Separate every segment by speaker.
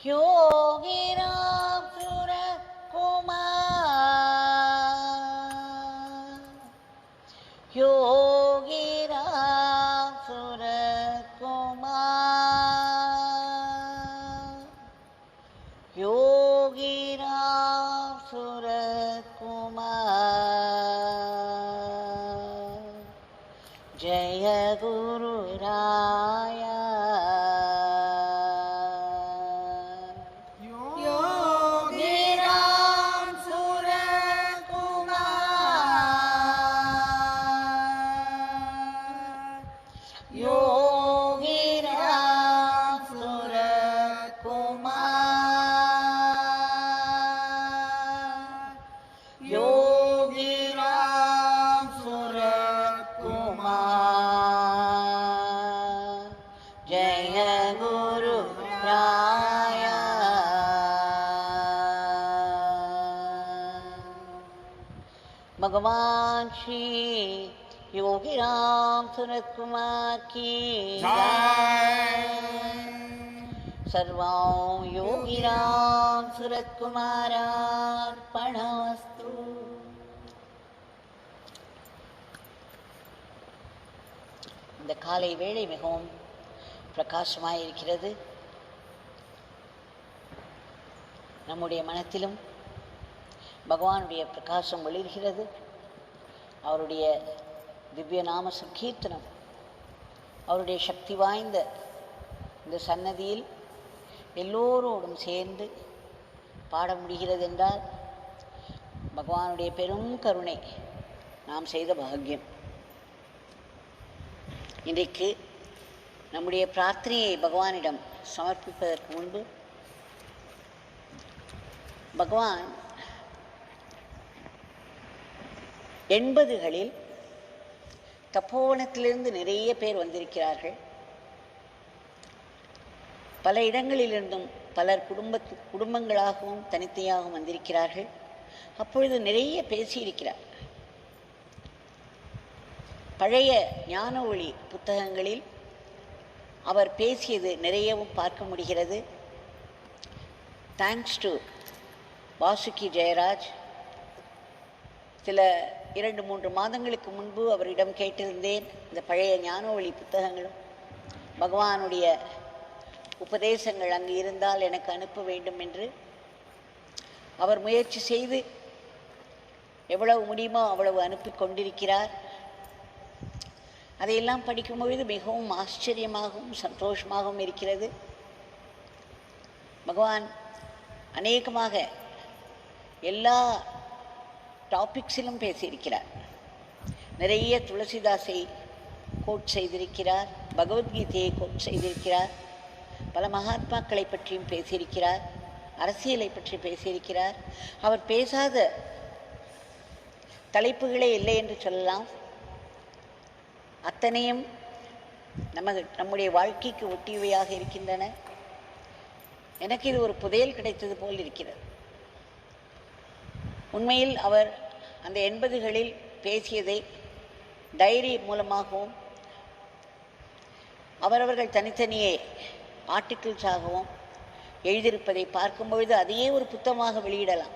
Speaker 1: योगिराम सुरकुमार, योगिराम सुरकुमार, योगिराम सुरकुमार। जय गुरु राया भगवान श्री योगीराम सूरतकुमार की जय। सर्वं योगीराम सूरतकुमारार्पणमस्तु। இந்த காலை வேளை மிகவும் பிரகாசமாயிருக்கிறது. நம்முடைய மனத்திலும் பகவானுடைய பிரகாசம் ஒளிர்கிறது. அவருடைய திவ்ய நாம சங்கீர்த்தனம் அவருடைய சக்தி வாய்ந்த இந்த சன்னதியில் எல்லோரோடும் சேர்ந்து பாட முடிகிறது என்றால் பகவானுடைய பெரும் கருணை, நாம் செய்த பாக்கியம். இன்றைக்கு நம்முடைய பிரார்த்தனையை பகவானிடம் சமர்ப்பிப்பதற்கு முன்பு பகவான் 80களில் தப்போவனத்திலிருந்து நிறைய பேர் வந்திருக்கிறார்கள். பல இடங்களிலிருந்தும் பலர் குடும்பங்களாகவும் தனித்தையாகவும் வந்திருக்கிறார்கள். அப்பொழுது நிறைய பேசியிருக்கிறார். பழைய ஞான ஒளி புத்தகங்களில் அவர் பேசியது நிறையவும் பார்க்க முடிகிறது. Thanks to Vasuki Jayaraj. சில 2-3 மாதங்களுக்கு முன்பு அவரிடம் கேட்டிருந்தேன், இந்த பழைய ஞான ஒளி புத்தகங்களும் பகவானுடைய உபதேசங்கள் அங்கு இருந்தால் எனக்கு அனுப்ப வேண்டும் என்று. அவர் முயற்சி செய்து எவ்வளவு முடியுமோ அவ்வளவு அனுப்பி கொண்டிருக்கிறார். அதையெல்லாம் படிக்கும் பொழுது மிகவும் ஆச்சரியமாகவும் சந்தோஷமாகவும் இருக்கிறது. பகவான் அநேகமாக எல்லா டாபிக்ஸிலும் பேசியிருக்கிறார். நிறைய துளசிதாசை கோட் செய்திருக்கிறார், பகவத்கீதையை கோட் செய்திருக்கிறார், பல மகாத்மாக்களை பற்றியும் பேசியிருக்கிறார், அரசியலை பற்றி பேசியிருக்கிறார். அவர் பேசாத தலைப்புகளே இல்லை என்று சொல்லலாம். அத்தனையும் நம்முடைய வாழ்க்கைக்கு ஒட்டியவையாக இருக்கின்றன. எனக்கு இது ஒரு புதையல் கிடைத்தது போல் இருக்கிறது. உண்மையில் அவர் அந்த 80களில் பேசியதை டைரி மூலமாகவும் அவரவர்கள் தனித்தனியே ஆர்டிக்கிள்ஸாகவும் எழுதியிருப்பதை பார்க்கும்பொழுது அதையே ஒரு புத்தகமாக வெளியிடலாம்.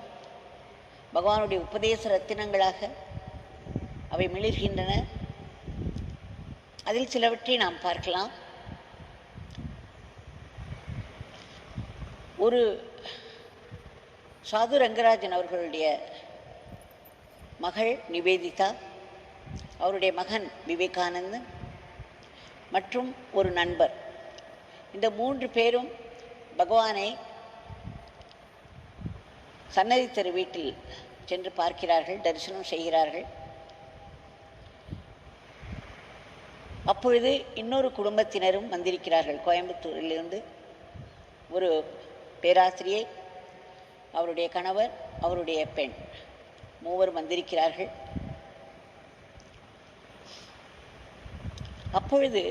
Speaker 1: பகவானுடைய உபதேச ரத்தினங்களாக அவை மிளிர்கின்றன. அதில் சிலவற்றை நாம் பார்க்கலாம். ஒரு சாது ரங்கராஜன் அவர்களுடைய மகள் நிவேதிதா, அவருடைய மகன் விவேகானந்தன் மற்றும் ஒரு நண்பர், இந்த 3 பேரும் பகவானை சன்னதி தெரு வீட்டில் சென்று பார்க்கிறார்கள், தரிசனம் செய்கிறார்கள். அப்பொழுது இன்னொரு குடும்பத்தினரும் வந்திருக்கிறார்கள். கோயம்புத்தூரிலிருந்து ஒரு பேராசிரியை, அவருடைய கணவர், அவருடைய பெண், 3 வந்திருக்கிறார்கள். அப்பொழுது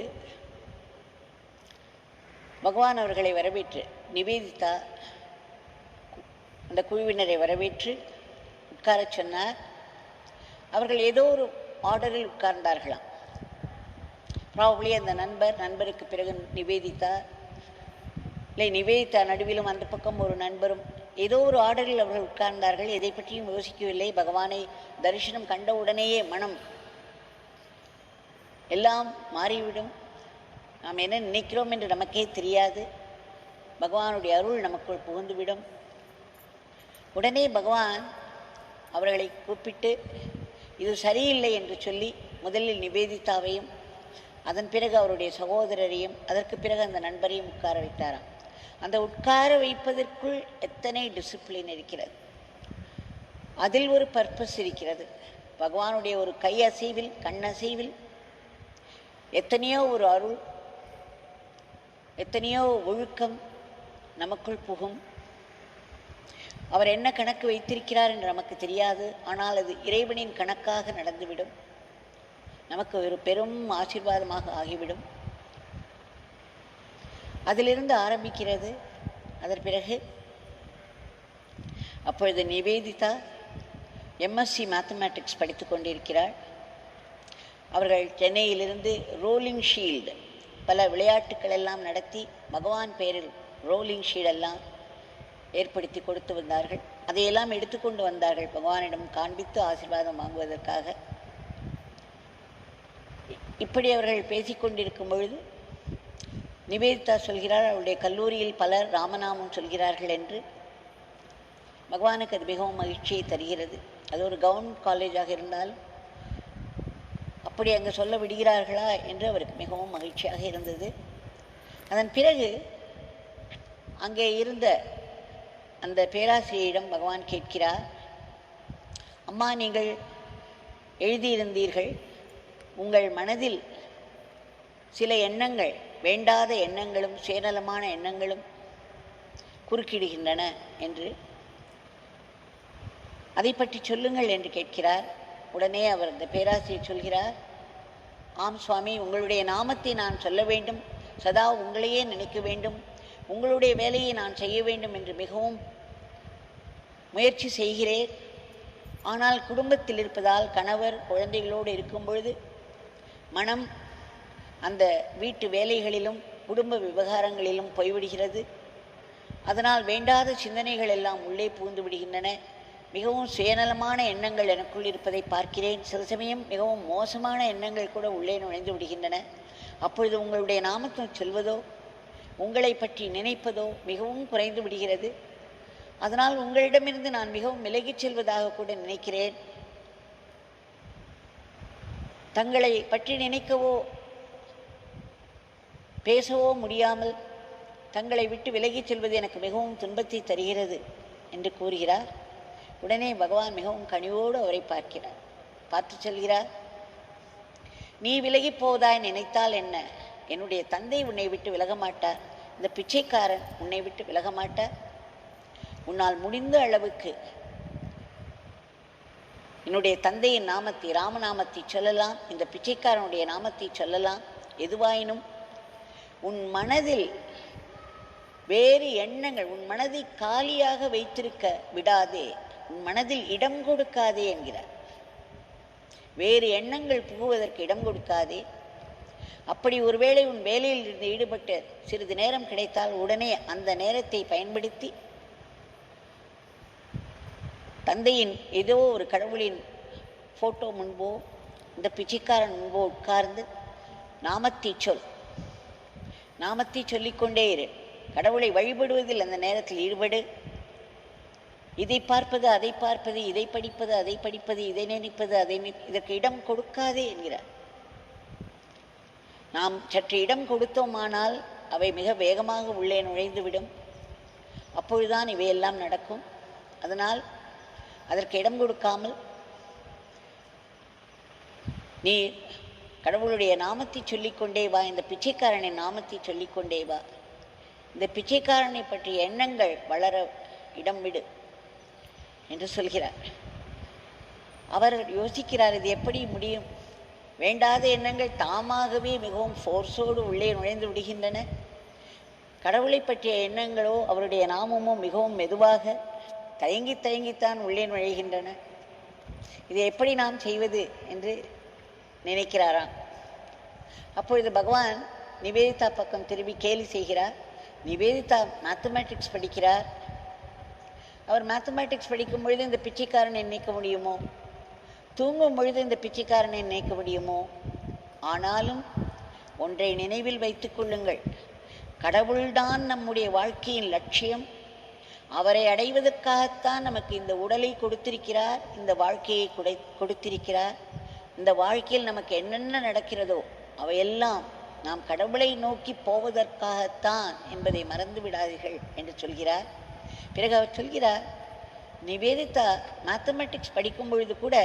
Speaker 1: பகவான் அவர்களை வரவேற்று, நிவேதிதா அந்த குழுவினரை வரவேற்று உட்காரச் சொன்னார். அவர்கள் ஏதோ ஒரு ஆர்டரில் உட்கார்ந்தார்களாம். ப்ராபப்ளி அந்த நண்பருக்கு பிறகு நிவேதிதா இல்லை நிவேதிதா நடுவிலும் அந்த பக்கம் ஒரு நண்பரும் ஏதோ ஒரு ஆர்டரில் அவர்கள் உட்கார்ந்தார்கள். எதை பற்றியும் யோசிக்கவில்லை. பகவானை தரிசனம் கண்ட உடனேயே மனம் எல்லாம் மாறிவிடும். நாம் என்ன நினைக்கிறோம் என்று நமக்கே தெரியாது. பகவானுடைய அருள் நமக்குள் புகுந்துவிடும். உடனே பகவான் அவர்களை கூப்பிட்டு இது சரியில்லை என்று சொல்லி முதலில் நிவேதிதாவையும் அதன் பிறகு அவருடைய சகோதரரையும் அதற்கு பிறகு அந்த நண்பரையும் உட்கார வைத்தாராம். அந்த உட்கார வைப்பதற்குள் எத்தனை டிசிப்ளின் இருக்கிறது, அதில் ஒரு பர்பஸ் இருக்கிறது. பகவானுடைய ஒரு கை அசைவில் கண்ணசைவில் எத்தனையோ ஒரு அருள், எத்தனையோ ஒழுக்கம் நமக்குள் புகும். அவர் என்ன கணக்கு வைத்திருக்கிறார் என்று நமக்கு தெரியாது. ஆனால் அது இறைவனின் கணக்காக நடந்துவிடும். நமக்கு ஒரு பெரும் ஆசீர்வாதமாக ஆகிவிடும். அதிலிருந்து ஆரம்பிக்கிறது. அதன் பிறகு அப்பொழுது நிவேதிதா எம்எஸ்சி மேத்தமேட்டிக்ஸ் படித்து கொண்டிருக்கிறாள். அவர்கள் சென்னையிலிருந்து ரோலிங் ஷீல்டு பல விளையாட்டுக்கள் எல்லாம் நடத்தி பகவான் பெயரில் ரோலிங் ஷீல்டெல்லாம் ஏற்படுத்தி கொடுத்து வந்தார்கள். அதையெல்லாம் எடுத்துக்கொண்டு வந்தார்கள் பகவானிடம் காண்பித்து ஆசீர்வாதம் வாங்குவதற்காக. இப்படி அவர்கள் பேசிக்கொண்டிருக்கும் பொழுது நிவேதிதா சொல்கிறார், அவருடைய கல்லூரியில் பலர் ராமநாமம் சொல்கிறார்கள் என்று. பகவானுக்கு அது மிகவும் மகிழ்ச்சியை தருகிறது. அது ஒரு கவர்மெண்ட் காலேஜாக இருந்தால் அப்படி அங்கே சொல்ல விடுகிறார்களா என்று அவருக்கு மிகவும் மகிழ்ச்சியாக இருந்தது. அதன் பிறகு அங்கே இருந்த அந்த பேராசிரியரிடம் பகவான் கேட்கிறார், அம்மா நீங்கள் எழுதியிருந்தீர்கள், உங்கள் மனதில் சில எண்ணங்கள், வேண்டாத எண்ணங்களும் சுயநலமான எண்ணங்களும் குறுக்கிடுகின்றன என்று, அதை பற்றி சொல்லுங்கள் என்று கேட்கிறார். உடனே அவர் அந்த பேராசிரியர் சொல்கிறார், ஆம் சுவாமி, உங்களுடைய நாமத்தை நான் சொல்ல வேண்டும், சதா உங்களையே நினைக்க வேண்டும், உங்களுடைய வேலையை நான் செய்ய வேண்டும் என்று மிகவும் முயற்சி செய்கிறேன். ஆனால் குடும்பத்தில் இருப்பதால் கணவர் குழந்தைகளோடு இருக்கும் பொழுது மனம் அந்த வீட்டு வேலைகளிலும் குடும்ப விவகாரங்களிலும் போய்விடுகிறது. அதனால் வேண்டாத சிந்தனைகள் எல்லாம் உள்ளே புகுந்து விடுகின்றன. மிகவும் சுயநலமான எண்ணங்கள் எனக்குள் இருப்பதை பார்க்கிறேன். சில சமயம் மிகவும் மோசமான எண்ணங்கள் கூட உள்ளே நுழைந்து விடுகின்றன. அப்பொழுது உங்களுடைய நாமத்தை சொல்வதோ உங்களை பற்றி நினைப்பதோ மிகவும் குறைந்து விடுகிறது. அதனால் உங்களிடமிருந்து நான் மிகவும் விலகிச் செல்வதாக கூட நினைக்கிறேன். தங்களை பற்றி நினைக்கவோ பேசவோ முடியாமல் தங்களை விட்டு விலகிச் செல்வது எனக்கு மிகவும் துன்பத்தை தருகிறது என்று கூறுகிறார். உடனே பகவான் மிகவும் கனிவோடு அவரை பார்த்து சொல்கிறார், நீ விலகி போவதாய் நினைத்தால் என்ன, என்னுடைய தந்தை உன்னை விட்டு விலக மாட்டார், இந்த பிச்சைக்காரன் உன்னை விட்டு விலக மாட்டார். உன்னால் முடிந்த அளவுக்கு என்னுடைய தந்தையின் நாமத்தை, ராமநாமத்தை சொல்லலாம், இந்த பிச்சைக்காரனுடைய நாமத்தை சொல்லலாம். எதுவாயினும் உன் மனதில் வேறு எண்ணங்கள், உன் மனதை காலியாக வைத்திருக்க விடாதே, உன் மனதில் இடம் கொடுக்காதே என்கிறார். வேறு எண்ணங்கள் புகுவதற்கு இடம் கொடுக்காதே. அப்படி ஒருவேளை உன் வேலையில் இருந்து ஈடுபட்டு சிறிது நேரம் கிடைத்தால் உடனே அந்த நேரத்தை பயன்படுத்தி தந்தையின் ஏதோ ஒரு கடவுளின் ஃபோட்டோ முன்போ இந்த பிச்சைக்காரன் முன்போ உட்கார்ந்து நாமத்தை சொல், நாமத்தை சொல்லிக்கொண்டே இரு. கடவுளை வழிபடுவதில் அந்த நேரத்தில் ஈடுபடு. இதை பார்ப்பது அதை பார்ப்பது, இதை படிப்பது அதை படிப்பது, இதை நினைப்பது அதை இதற்கு இடம் கொடுக்காதே என்கிறார். நாம் சற்று இடம் கொடுத்தோமானால் அவை மிக வேகமாக உள்ளே நுழைந்துவிடும். அப்பொழுதுதான் இவையெல்லாம் நடக்கும். அதனால் அதற்கு இடம் கொடுக்காமல் நீ கடவுளுடைய நாமத்தை சொல்லிக்கொண்டே வா, இந்த பிச்சைக்காரனின் நாமத்தை சொல்லிக்கொண்டே வா. இந்த பிச்சைக்காரனை பற்றிய எண்ணங்கள் வளர இடம் விடு என்று சொல்கிறார். அவர் யோசிக்கிறார், இது எப்படி முடியும்? வேண்டாத எண்ணங்கள் தாமாகவே மிகவும் ஃபோர்ஸோடு உள்ளே நுழைந்து விடுகின்றன. கடவுளை பற்றிய எண்ணங்களோ அவருடைய நாமமோ மிகவும் மெதுவாக தயங்கித்தான் உள்ளே நுழைகின்றன. இதை எப்படி நாம் செய்வது என்று நினைக்கிறாராம். அப்பொழுது பகவான் நிவேதிதா பக்கம் திரும்பி கேலி செய்கிறார், நிவேதிதா மேத்தமேட்டிக்ஸ் படிக்கிறார். அவர் மேத்தமேட்டிக்ஸ் படிக்கும் பொழுது இந்த பிச்சைக்காரனை நினைக்க முடியுமோ? தூங்கும் பொழுது இந்த பிச்சைக்காரனை நினைக்க முடியுமோ? ஆனாலும் ஒன்றை நினைவில் வைத்துக் கொள்ளுங்கள், கடவுள்தான் நம்முடைய வாழ்க்கையின் லட்சியம். அவரை அடைவதற்காகத்தான் நமக்கு இந்த உடலை கொடுத்திருக்கிறார், இந்த வாழ்க்கையை கொடுத்திருக்கிறார். இந்த வாழ்க்கையில் நமக்கு என்னென்ன நடக்கிறதோ அவையெல்லாம் நாம் கடவுளை நோக்கி போவதற்காகத்தான் என்பதை மறந்து விடாதீர்கள் என்று சொல்கிறார். பிறகு அவர் சொல்கிறார், நிவேதிதா மேத்தமெட்டிக்ஸ் படிக்கும் பொழுது கூட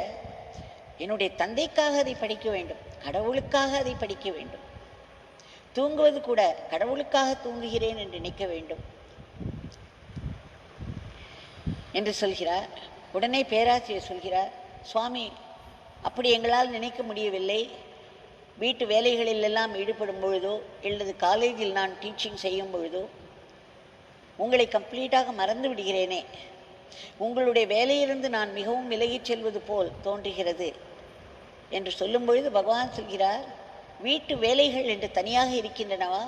Speaker 1: என்னுடைய தந்தைக்காக அதை படிக்க வேண்டும், கடவுளுக்காக அதை படிக்க வேண்டும். தூங்குவது கூட கடவுளுக்காக தூங்குகிறேன் என்று நினைக்க வேண்டும் என்று சொல்கிறார். உடனே பேராசிரியர் சொல்கிறார், சுவாமி, அப்படி எங்களால் நினைக்க முடியவில்லை. வீட்டு வேலைகளில் எல்லாம் ஈடுபடும் பொழுதோ அல்லது காலேஜில் நான் டீச்சிங் செய்யும் பொழுதோ உங்களை கம்ப்ளீட்டாக மறந்து விடுகிறேனே. உங்களுடைய வேலையிலிருந்து நான் மிகவும் விலகிச் செல்வது போல் தோன்றுகிறது என்று சொல்லும் பொழுது பகவான் சொல்கிறார், வீட்டு வேலைகள் என்று தனியாக இருக்கின்றனவா?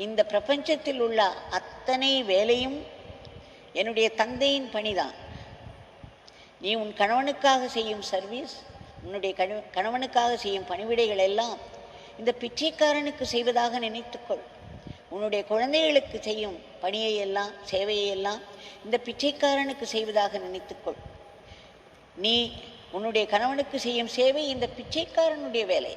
Speaker 1: இந்த பிரபஞ்சத்தில் உள்ள அத்தனை வேலையும் என்னுடைய தந்தையின் பணிதான். நீ உன் கணவனுக்காக செய்யும் சர்வீஸ், உன்னுடைய கணவனுக்காக செய்யும் பணிவிடைகள் எல்லாம் இந்த பிச்சைக்காரனுக்கு செய்வதாக நினைத்துக்கொள். உன்னுடைய குழந்தைகளுக்கு செய்யும் பணியை எல்லாம், சேவையை எல்லாம் இந்த பிச்சைக்காரனுக்கு செய்வதாக நினைத்துக்கொள். நீ உன்னுடைய கணவனுக்கு செய்யும் சேவை இந்த பிச்சைக்காரனுடைய வேலை.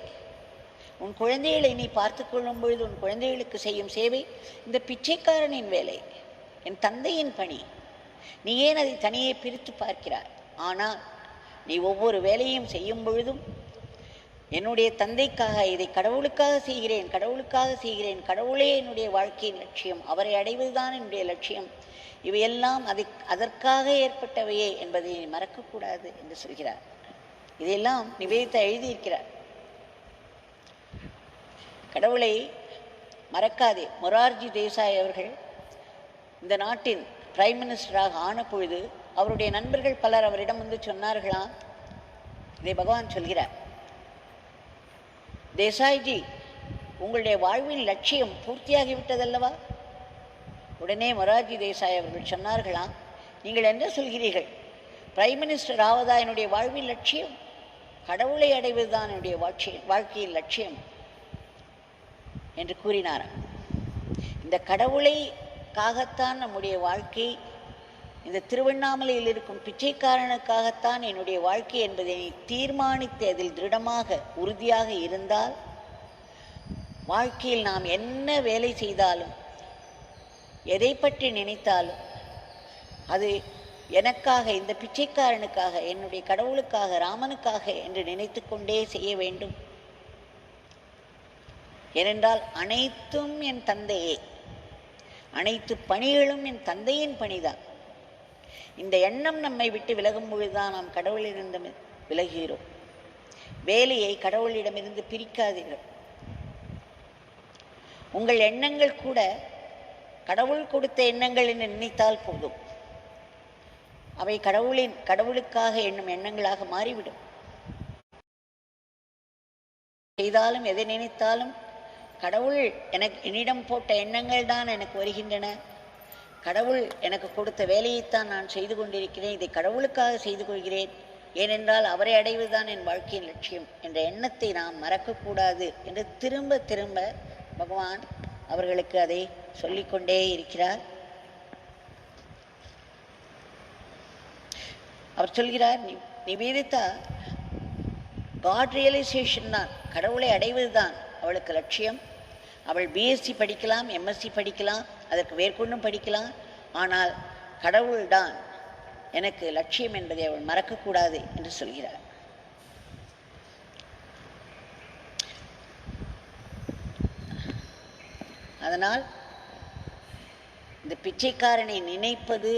Speaker 1: உன் குழந்தைகளை நீ பார்த்து கொள்ளும் பொழுது உன் குழந்தைகளுக்கு செய்யும் சேவை இந்த பிச்சைக்காரனின் வேலை, என் தந்தையின் பணி. நீ ஏன் அதை தனியே பிரித்து பார்க்கிறாய்? ஆனால் நீ ஒவ்வொரு வேலையும் செய்யும் பொழுதும் என்னுடைய தந்தைக்காக, இதை கடவுளுக்காக செய்கிறேன், கடவுளுக்காக செய்கிறேன், கடவுளே என்னுடைய வாழ்க்கையின் லட்சியம், அவரை அடைவதுதான் என்னுடைய லட்சியம், இவையெல்லாம் அதற்காக ஏற்பட்டவையே என்பதை மறக்கக்கூடாது என்று சொல்கிறார். இதையெல்லாம் நிவேதிதா எழுதியிருக்கிறார். கடவுளை மறக்காதே. மொரார்ஜி தேசாய் அவர்கள் இந்த நாட்டின் பிரைம் மினிஸ்டராக ஆன பொழுது அவருடைய நண்பர்கள் பலர் அவரிடம் வந்து சொன்னார்களாம், இதை பகவான் சொல்கிறார், தேசாய்ஜி, உங்களுடைய வாழ்வின் லட்சியம் பூர்த்தியாகிவிட்டதல்லவா? உடனே மொரார்ஜி தேசாய் அவர்கள் சொன்னார்களாம், நீங்கள் என்ன சொல்கிறீர்கள்? பிரைம் மினிஸ்டர் ஆவதா என்னுடைய வாழ்வின் லட்சியம்? கடவுளை அடைவதுதான் என்னுடைய வாழ்க்கையின் லட்சியம் என்று கூறினாராம். இந்த கடவுளைக்காகத்தான் நம்முடைய வாழ்க்கை, இந்த திருவண்ணாமலையில் இருக்கும் பிச்சைக்காரனுக்காகத்தான் என்னுடைய வாழ்க்கை என்பதை தீர்மானித்து அதில் திருடமாக உறுதியாக இருந்தால், வாழ்க்கையில் நாம் என்ன வேலை செய்தாலும், எதை பற்றி நினைத்தாலும் அது எனக்காக, இந்த பிச்சைக்காரனுக்காக, என்னுடைய கடவுளுக்காக, ராமனுக்காக என்று நினைத்து கொண்டே செய்ய வேண்டும். ஏனென்றால் அனைத்தும் என் தந்தையே, அனைத்து பணிகளும் என் தந்தையின் பணிதான். இந்த எண்ணம் நம்மை விட்டு விலகும் பொழுதுதான் நாம் கடவுளிடமிருந்து விலகுகிறோம். வேலையை கடவுளிடமிருந்து பிரிக்காதீர்கள். உங்கள் எண்ணங்கள் கூட கடவுள் கொடுத்த எண்ணங்கள் என்று நினைத்தால் போதும், அவை கடவுளுக்காக எண்ணும் எண்ணங்களாக மாறிவிடும். செய்தாலும் எதை நினைத்தாலும் கடவுள் என்னிடம் போட்ட எண்ணங்கள் தான் எனக்கு வருகின்றன, கடவுள் எனக்கு கொடுத்த வேலையைத்தான் நான் செய்து கொண்டிருக்கிறேன், இதை கடவுளுக்காக செய்து கொள்கிறேன், ஏனென்றால் அவரை அடைவதுதான் என் வாழ்க்கையின் லட்சியம் என்ற எண்ணத்தை நாம் மறக்கக்கூடாது என்று திரும்ப திரும்ப பகவான் அவர்களுக்கு அதை சொல்லிக்கொண்டே இருக்கிறார். அவர் சொல்கிறார், நிவேதிதா, காட் ரியலைசேஷன் தான், கடவுளை அடைவதுதான் அவளுக்கு லட்சியம். அவள் பிஎஸ்சி படிக்கலாம், எம்எஸ்சி படிக்கலாம், அதற்கு மேற்கொண்டும் படிக்கலாம், ஆனால் கடவுள்தான் எனக்கு லட்சியம் என்பதை அவள் மறக்கக்கூடாது என்று சொல்கிறார். அதனால் இந்த பிச்சைக்காரனை நினைப்பது,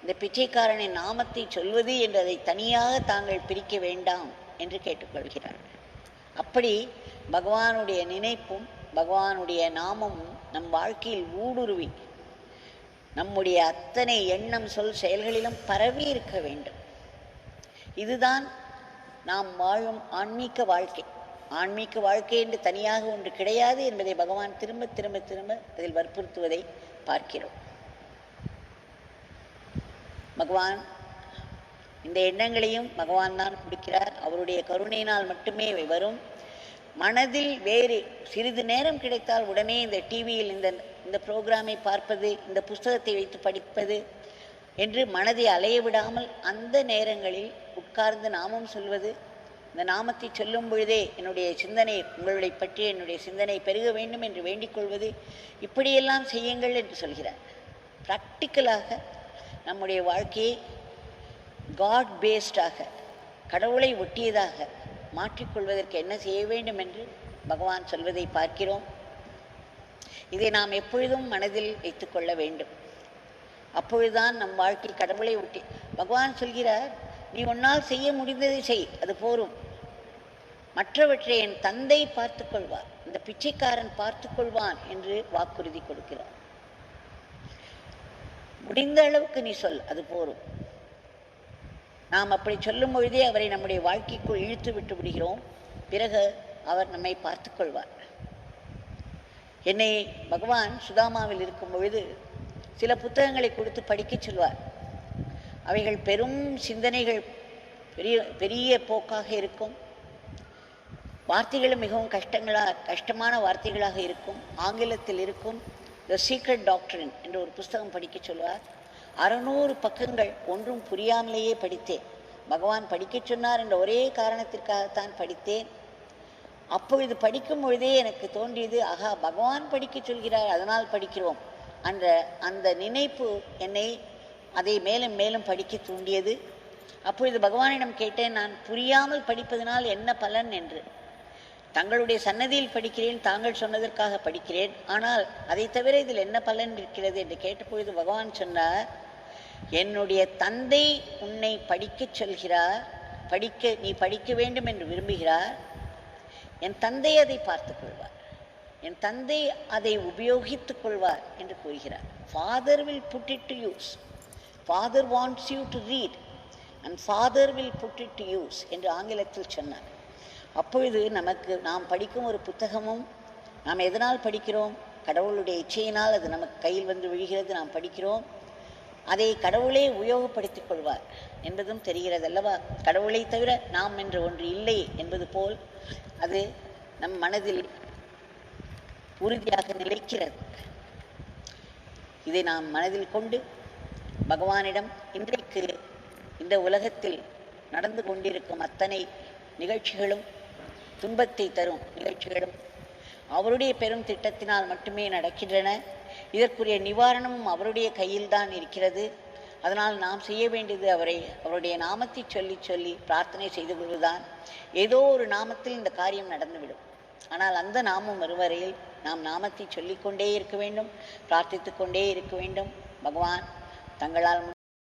Speaker 1: இந்த பிச்சைக்காரனின் நாமத்தை சொல்வது என்று அதை தனியாக தாங்கள் பிரிக்க வேண்டாம் என்று கேட்டுக்கொள்கிறார். அப்படி பகவானுடைய நினைப்பும் பகவானுடைய நாமமும் நம் வாழ்க்கையில் ஊடுருவி நம்முடைய அத்தனை எண்ணம் சொல் செயல்களிலும் பரவி இருக்க வேண்டும். இதுதான் நாம் வாழும் ஆன்மீக வாழ்க்கை. ஆன்மீக வாழ்க்கை என்று தனியாக ஒன்று கிடையாது என்பதை பகவான் திரும்ப திரும்ப திரும்ப அதில் வற்புறுத்துவதை பார்க்கிறோம். பகவான் இந்த எண்ணங்களையும் பகவான் தான் கொடுக்கிறார். அவருடைய கருணையினால் மட்டுமே வரும். மனதில் வேறு சிறிது நேரம் கிடைத்தால் உடனே இந்த டிவியில் இந்த ப்ரோக்ராமை பார்ப்பது, இந்த புஸ்தகத்தை வைத்து படிப்பது என்று மனதை அலைய விடாமல் அந்த நேரங்களில் உட்கார்ந்து நாமம் சொல்வது, இந்த நாமத்தை சொல்லும் பொழுதே என்னுடைய சிந்தனை உங்களுடைய பற்றி என்னுடைய சிந்தனை பெருக வேண்டும் என்று வேண்டிக் கொள்வது, இப்படியெல்லாம் செய்யுங்கள் என்று சொல்கிறார். ப்ராக்டிக்கலாக நம்முடைய வாழ்க்கையை காட் பேஸ்டாக, கடவுளை ஒட்டியதாக மாற்றிக்கொள்வதற்கு என்ன செய்ய வேண்டும் என்று பகவான் சொல்வதை பார்க்கிறோம். இதை நாம் எப்பொழுதும் மனதில் வைத்துக்கொள்ள வேண்டும். அப்பொழுதுதான் நம் வாழ்க்கை கடவுளை ஒட்டி. பகவான் சொல்கிறார், நீ உன்னால் செய்ய முடிந்ததை செய், அது போரும். மற்றவற்றை என் தந்தை பார்த்துக் கொள்வார், இந்த பிச்சைக்காரன் பார்த்துக் கொள்வான் என்று வாக்குறுதி கொடுக்கிறார். முடிந்த அளவுக்கு நீ சொல், அது போரும். நாம் அப்படி சொல்லும் பொழுதே அவரை நம்முடைய வாழ்க்கைக்குள் இழுத்து விட்டு விடுகிறோம். பிறகு அவர் நம்மை பார்த்துக் கொள்வார். என்னை பகவான் சுதாமாவில் இருக்கும் பொழுது சில புத்தகங்களை கொடுத்து படிக்கச் சொல்வார். அவைகள் பெரும் சிந்தனைகள், பெரிய போக்காக இருக்கும். வார்த்தைகளும் மிகவும் கஷ்டமான வார்த்தைகளாக இருக்கும். ஆங்கிலத்தில் இருக்கும். த சீக்ரெட் டாக்டரின் என்ற ஒரு புஸ்தகம் படிக்கச் சொல்வார். 600 பக்கங்கள் ஒன்றும் புரியாமலேயே படித்தேன். பகவான் படிக்கச் சொன்னார் என்ற ஒரே காரணத்திற்காகத்தான் படித்தேன். அப்பொழுது படிக்கும் பொழுதே எனக்கு தோன்றியது, ஆகா, பகவான் படிக்கச் சொல்கிறார், அதனால் படிக்கிறோம். அந்த நினைப்பு என்னை அதை மேலும் மேலும் படிக்க தூண்டியது. அப்பொழுது பகவானிடம் கேட்டேன், நான் புரியாமல் படிப்பதனால் என்ன பலன் என்று. தங்களுடைய சன்னதியில் படிக்கிறேன், தாங்கள் சொன்னதற்காக படிக்கிறேன், ஆனால் அதை தவிர இதில் என்ன பலன் இருக்கிறது என்று கேட்டபொழுது பகவான் சொன்னார், என்னுடைய தந்தை உன்னை படிக்கச் சொல்கிறார், நீ படிக்க வேண்டும் என்று விரும்புகிறார். என் தந்தை அதை பார்த்துக் கொள்வார், என் தந்தை அதை உபயோகித்துக் கொள்வார் என்று கூறுகிறார். Father will put it to use. Father wants you to read and Father will put it to use என்று ஆங்கிலத்தில் சொன்னார். அப்பொழுது நாம் படிக்கும் ஒரு புத்தகமும் நாம் எதனால் படிக்கிறோம்? கடவுளுடைய இச்சையினால் அது நமக்கு கையில் வந்து விழுகிறது, நாம் படிக்கிறோம். அதை கடவுளே உபயோகப்படுத்திக் கொள்வார் என்பதும் தெரிகிறது அல்லவா? கடவுளை தவிர நாம் என்று ஒன்று இல்லை என்பது போல் அது நம் மனதில் உறுதியாக நிலைக்கிறது. இதை நாம் மனதில் கொண்டு பகவானிடம் இன்றைக்கு இந்த உலகத்தில் நடந்து கொண்டிருக்கும் அத்தனை நிகழ்ச்சிகளும், துன்பத்தை தரும் நிகழ்ச்சிகளும் அவருடைய பெரும் திட்டத்தினால் மட்டுமே நடக்கின்றன. இதற்குரிய நிவாரணமும் அவருடைய கையில்தான் இருக்கிறது. அதனால் நாம் செய்ய வேண்டியது அவருடைய நாமத்தை சொல்லி சொல்லி பிரார்த்தனை செய்து கொள்வதுதான். ஏதோ ஒரு நாமத்தில் இந்த காரியம் நடந்துவிடும். ஆனால் அந்த நாமம் வருவரையில் நாம் நாமத்தை சொல்லிக்கொண்டே இருக்க வேண்டும், பிரார்த்தித்து கொண்டே இருக்க வேண்டும். பகவான் தங்களால்